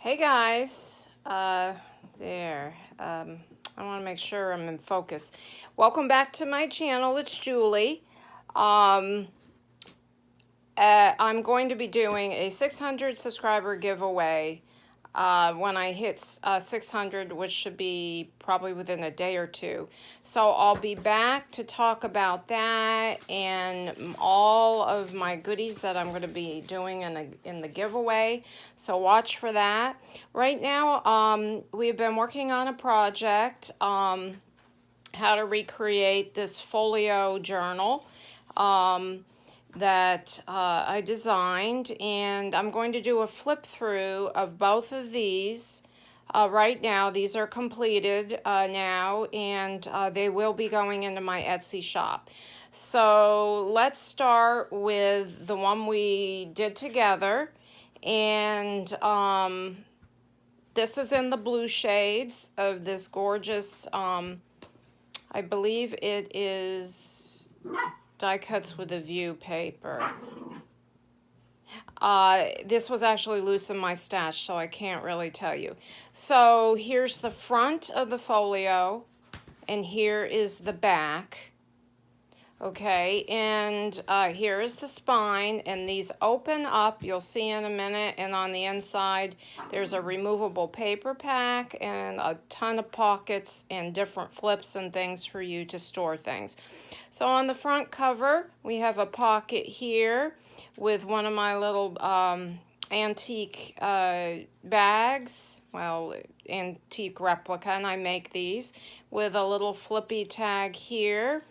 Hey guys, I want to make sure I'm in focus. Welcome back to my channel. It's Julie. Um, I'm going to be doing a 600 subscriber giveaway when I hit 600, which should be probably within a day or two. So I'll be back to talk about that and all of my goodies that I'm going to be doing in the giveaway. So watch for that. Right now, we've been working on a project, how to recreate this Folio journal. That I designed, and I'm going to do a flip through of both of these right now. These are completed now, and they will be going into my Etsy shop. So let's start with the one we did together, and this is in the blue shades of this gorgeous, I believe it is die cuts with a view paper. This was actually loose in my stash, so I can't really tell you. So here's the front of the folio, and here is the back. Okay, and here is the spine, and these open up, you'll see in a minute, and on the inside there's a removable paper pack and a ton of pockets and different flips and things for you to store things. So on the front cover, we have a pocket here with one of my little antique bags, well, antique replica, and I make these with a little flippy tag here.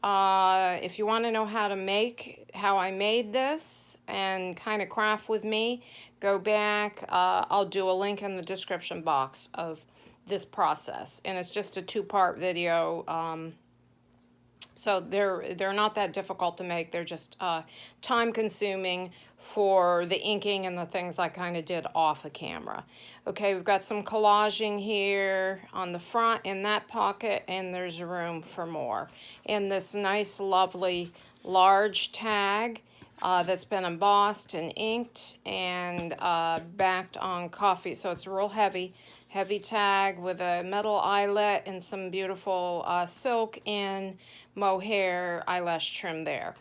If you want to know how I made this and kind of craft with me, go back. I'll do a link in the description box of this process, and it's just a two-part video. So they're not that difficult to make. They're just time-consuming for the inking and the things I kind of did off of camera. Okay, we've got some collaging here on the front in that pocket, and there's room for more. And this nice, lovely, large tag that's been embossed and inked and backed on coffee. So it's real heavy tag with a metal eyelet and some beautiful silk and mohair eyelash trim there.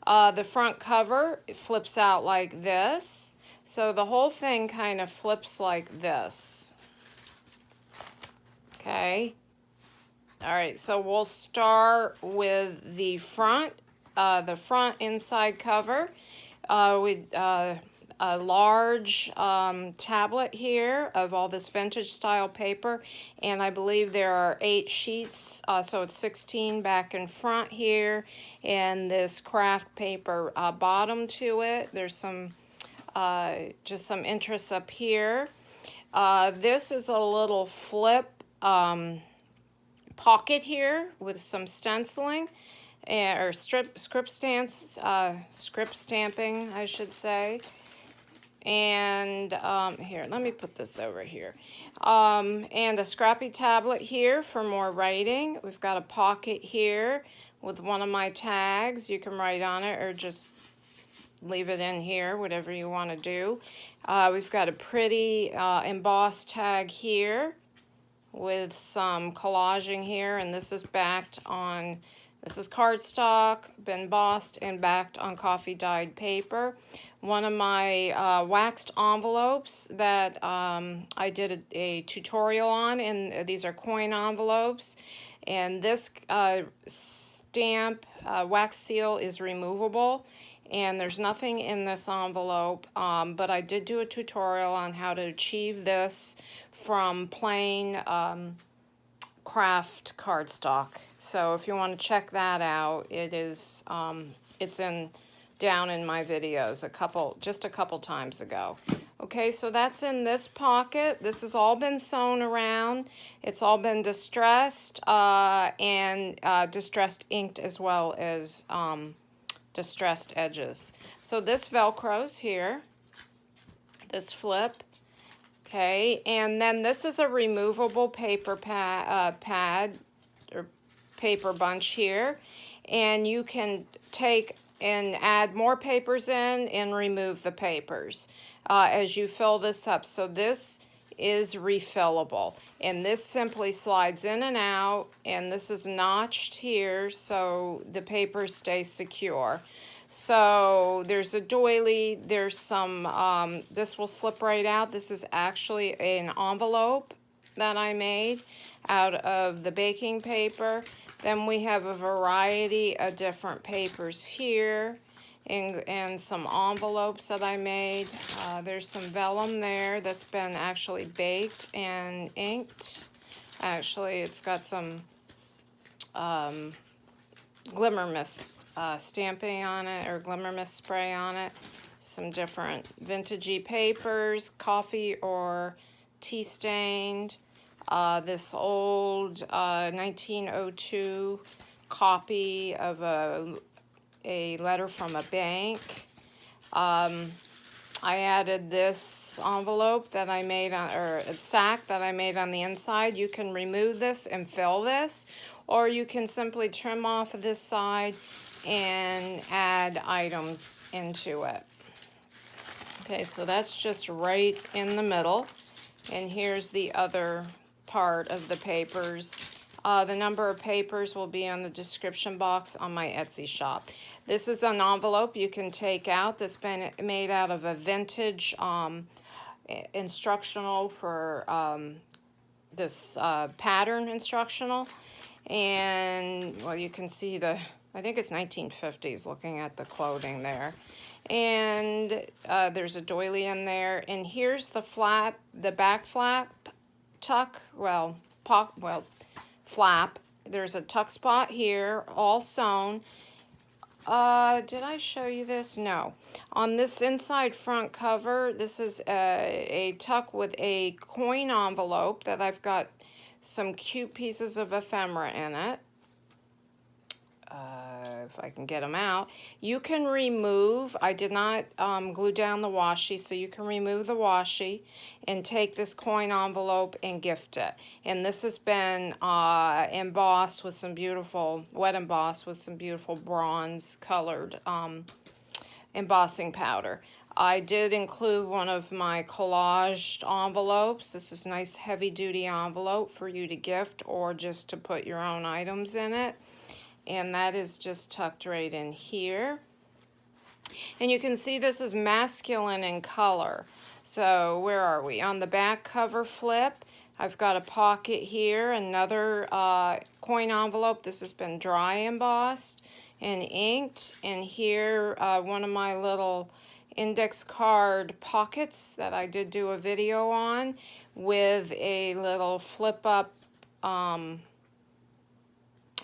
The front cover flips out like this. So the whole thing kind of flips like this. Okay. All right, so we'll start with the front inside cover with a large tablet here of all this vintage style paper, and I believe there are 8 sheets, so it's 16 back and front here, and this craft paper bottom to it. There's some just some interest up here. This is a little flip pocket here with some stenciling or script stamping, I should say. And here, let me put this over here. And a scrappy tablet here for more writing. We've got a pocket here with one of my tags. You can write on it or just leave it in here, whatever you want to do. We've got a pretty embossed tag here with some collaging here, and this is backed on, this is cardstock, been embossed and backed on coffee dyed paper. One of my waxed envelopes that I did a tutorial on, and these are coin envelopes. And this stamp wax seal is removable, and there's nothing in this envelope, but I did do a tutorial on how to achieve this from plain craft cardstock. So if you want to check that out, it is it's down in my videos just a couple times ago. Okay, so that's in this pocket. This has all been sewn around. It's all been distressed and distressed inked, as well as distressed edges. So this Velcro's here, this flip. Okay, and then this is a removable paper pad or paper bunch here, and you can take and add more papers in and remove the papers as you fill this up. So this is refillable, and this simply slides in and out, and this is notched here so the papers stay secure. So there's a doily, there's some, this will slip right out. This is actually an envelope that I made out of the baking paper. Then we have a variety of different papers here and some envelopes that I made. There's some vellum there that's been actually baked and inked. Actually, it's got some glimmer mist stamping on it, or glimmer mist spray on it. Some different vintagey papers, coffee or tea stained. This old 1902 copy of a letter from a bank. I added this envelope that I made on, or a sack that I made on the inside. You can remove this and fill this, or you can simply trim off this side and add items into it. Okay, so that's just right in the middle. And here's the other part of the papers. The number of papers will be on the description box on my Etsy shop. This is an envelope you can take out that's been made out of a vintage instructional for this pattern instructional. And, well, you can see I think it's 1950s looking at the clothing there. And there's a doily in there. And here's the flap, the back flap, tuck, flap. There's a tuck spot here, all sewn. Did I show you this? No. On this inside front cover, this is a tuck with a coin envelope that I've got some cute pieces of ephemera in it. If I can get them out. You can remove, I did not glue down the washi, so you can remove the washi and take this coin envelope and gift it. And this has been embossed with some beautiful, wet embossed with some beautiful bronze colored embossing powder. I did include one of my collaged envelopes. This is a nice heavy duty envelope for you to gift or just to put your own items in it. And that is just tucked right in here. And you can see this is masculine in color. So where are we? On the back cover flip, I've got a pocket here, another coin envelope. This has been dry embossed and inked. And here, one of my little index card pockets that I did do a video on with a little flip up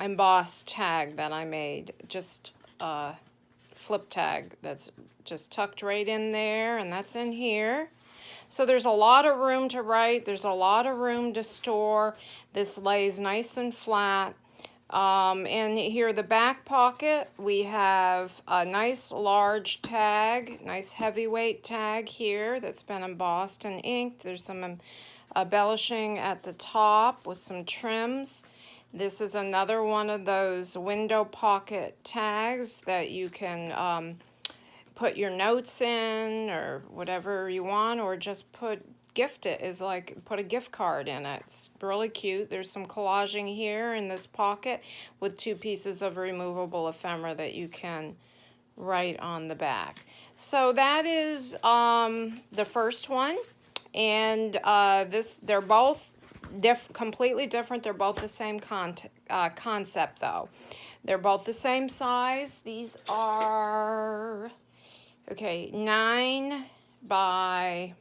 embossed tag that I made, just flip tag that's just tucked right in there, and that's in here. So there's a lot of room to write, there's a lot of room to store. This lays nice and flat. And here, the back pocket, we have a nice large tag, nice heavyweight tag here that's been embossed and inked. There's some embellishing at the top with some trims. This is another one of those window pocket tags that you can put your notes in or whatever you want, or just gift it, is like put a gift card in it. It's really cute. There's some collaging here in this pocket with 2 pieces of removable ephemera that you can write on the back. So that is the first one, and they're both completely different. They're both the same concept though. They're both the same size. These are 9 by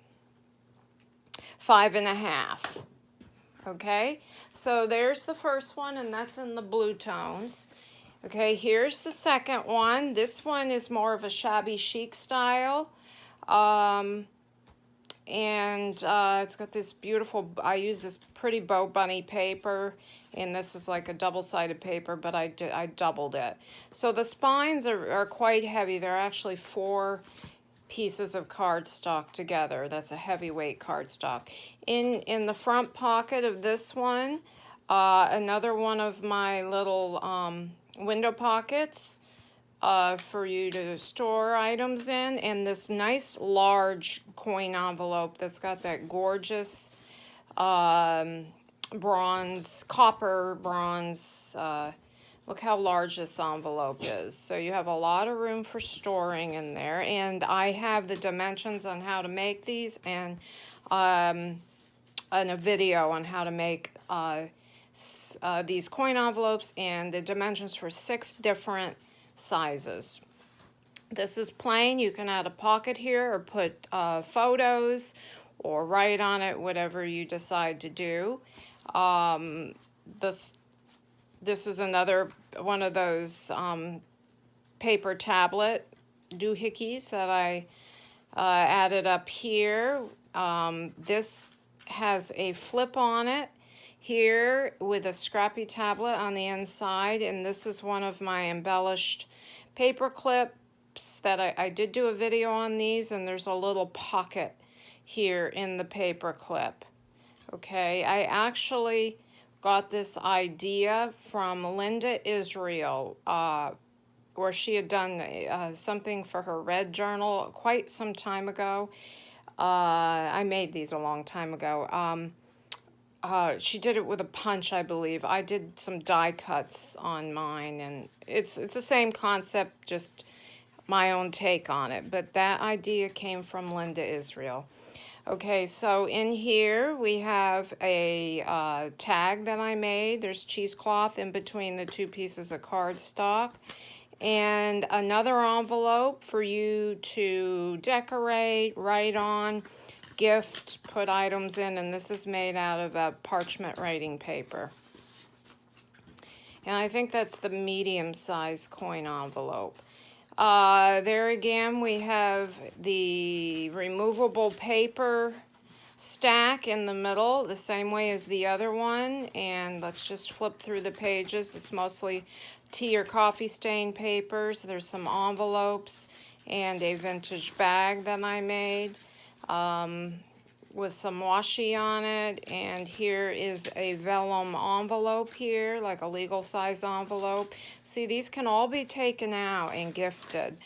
5.5. Okay, so there's the first one, and that's in the blue tones. Okay, here's the second one. This one is more of a shabby chic style. And it's got this beautiful, I use this pretty bow bunny paper, and this is like a double-sided paper, but I doubled it. So the spines are quite heavy. They're actually 4 pieces of cardstock together. That's a heavyweight cardstock. In the front pocket of this one, another one of my little window pockets. for you to store items in, and this nice large coin envelope that's got that gorgeous bronze, copper bronze. Look how large this envelope is. So you have a lot of room for storing in there, and I have the dimensions on how to make these, and a video on how to make these coin envelopes, and the dimensions for 6 different sizes. This is plain. You can add a pocket here or put photos or write on it, whatever you decide to do. This is another one of those paper tablet doohickeys that I added up here. This has a flip on it here with a scrappy tablet on the inside, and this is one of my embellished paper clips that I did do a video on these, and there's a little pocket here in the paper clip. Okay, I actually got this idea from Linda Israel, where she had done something for her red journal quite some time ago. I made these a long time ago. She did it with a punch, I believe. I did some die cuts on mine, and it's the same concept, just my own take on it. But that idea came from Linda Israel. Okay, so in here we have a tag that I made. There's cheesecloth in between the 2 pieces of cardstock. And another envelope for you to decorate, write on, gift, put items in, and this is made out of a parchment writing paper. And I think that's the medium-sized coin envelope. There again we have the removable paper stack in the middle, the same way as the other one, and let's just flip through the pages. It's mostly tea or coffee stain papers. There's some envelopes and a vintage bag that I made with some washi on it, and here is a vellum envelope here, like a legal size envelope. See, these can all be taken out and gifted.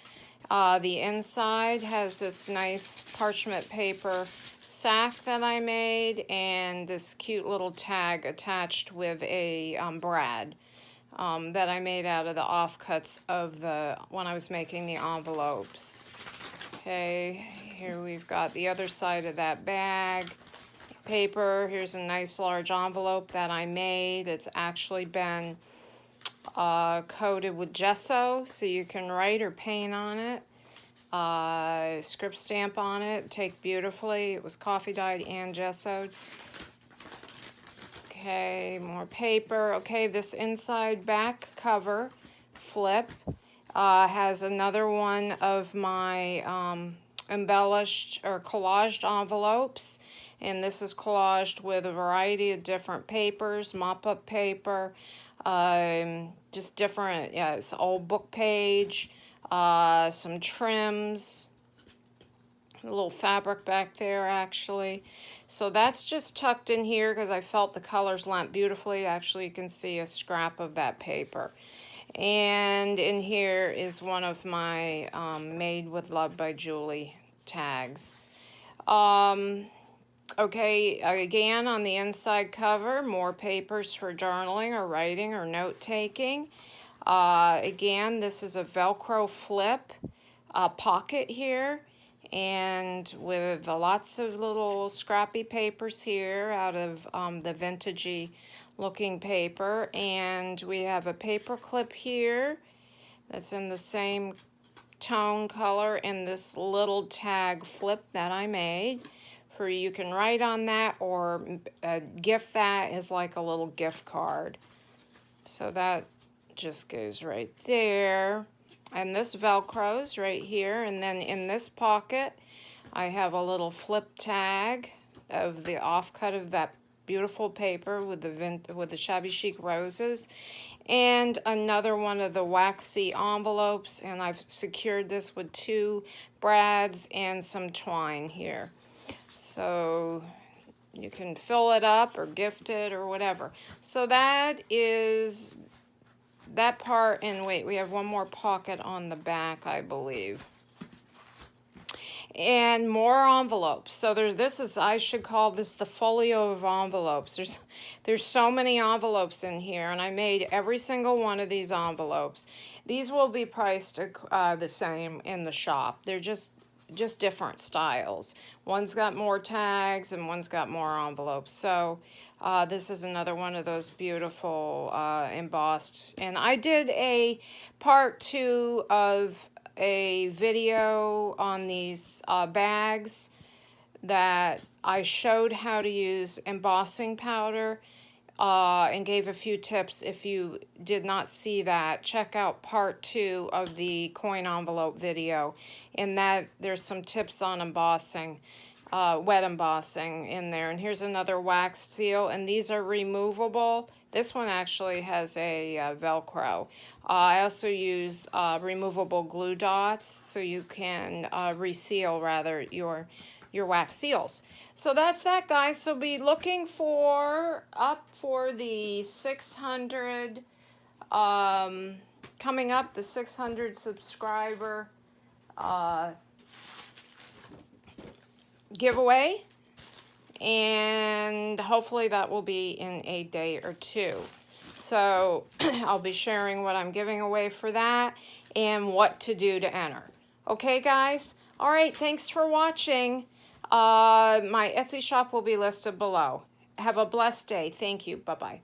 The inside has this nice parchment paper sack that I made, and this cute little tag attached with a brad that I made out of the offcuts of when I was making the envelopes. Okay, here we've got the other side of that bag paper. Here's a nice large envelope that I made. It's actually been coated with gesso, so you can write or paint on it. Script stamp on it, take beautifully. It was coffee dyed and gessoed. Okay, more paper. Okay, this inside back cover flip has another one of my embellished or collaged envelopes, and this is collaged with a variety of different papers, mop-up paper, just different, yeah, it's an old book page, some trims, a little fabric back there actually. So that's just tucked in here because I felt the colors lent beautifully. Actually, you can see a scrap of that paper. And in here is one of my Made with Love by Julie tags. Okay, again, on the inside cover, more papers for journaling or writing or note-taking. Again, this is a Velcro flip pocket here, and with lots of little scrappy papers here out of the vintagey looking paper, and we have a paper clip here that's in the same tone color, and this little tag flip that I made for you can write on that or gift that as like a little gift card. So that just goes right there, and this velcros right here, and then in this pocket I have a little flip tag of the offcut of that beautiful paper with the shabby chic roses, and another one of the waxy envelopes, and I've secured this with 2 brads and some twine here. So you can fill it up or gift it or whatever. So that is that part, and wait, we have one more pocket on the back, I believe. And more envelopes. So I should call this the folio of envelopes. There's so many envelopes in here, and I made every single one of these envelopes. These will be priced the same in the shop. They're just different styles. One's got more tags and one's got more envelopes. So this is another one of those beautiful embossed. And I did a part 2 of a video on these bags that I showed how to use embossing powder and gave a few tips. If you did not see that, check out part 2 of the coin envelope video. In that, there's some tips on embossing, wet embossing in there. And here's another wax seal, and these are removable. This one actually has a Velcro. I also use removable glue dots, so you can reseal rather your wax seals. So that's that, guys. So be looking for the 600 coming up, the 600 subscriber giveaway, and hopefully that will be in a day or two. So I'll be sharing what I'm giving away for that and what to do to enter. Okay, guys? All right, thanks for watching. My Etsy shop will be listed below. Have a blessed day. Thank you. Bye-bye.